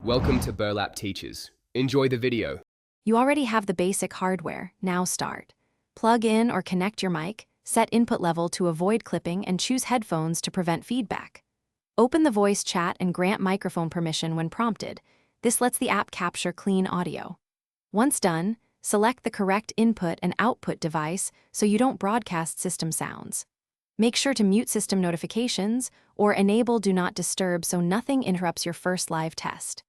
Welcome to Burlap Teachers. Enjoy the video. You already have the basic hardware, now start. Plug in or connect your mic, set input level to avoid clipping, and choose headphones to prevent feedback. Open the voice chat and grant microphone permission when prompted. This lets the app capture clean audio. Once done, select the correct input and output device so you don't broadcast system sounds. Make sure to mute system notifications or enable Do Not Disturb so nothing interrupts your first live test.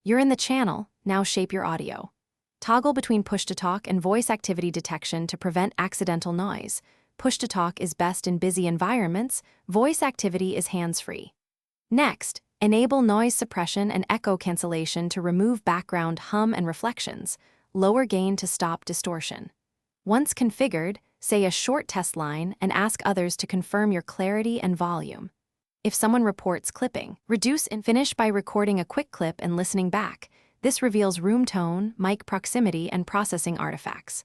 You're in the channel, now shape your audio. Toggle between push-to-talk and voice activity detection to prevent accidental noise. Push-to-talk is best in busy environments, voice activity is hands-free. Next, enable noise suppression and echo cancellation to remove background hum and reflections, lower gain to stop distortion. Once configured, say a short test line and ask others to confirm your clarity and volume. If someone reports clipping, reduce and finish by recording a quick clip and listening back. This reveals room tone, mic proximity, and processing artifacts.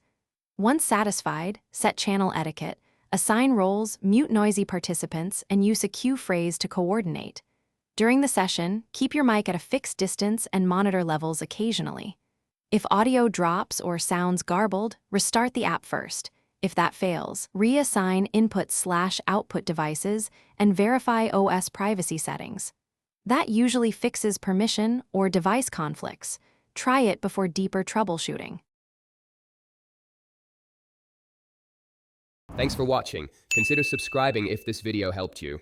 Once satisfied, set channel etiquette, assign roles, mute noisy participants, and use a cue phrase to coordinate. During the session, keep your mic at a fixed distance and monitor levels occasionally. If audio drops or sounds garbled, restart the app first. If that fails, reassign input/output devices and verify OS privacy settings. That usually fixes permission or device conflicts. Try it before deeper troubleshooting. Thanks for watching. Consider subscribing if this video helped you.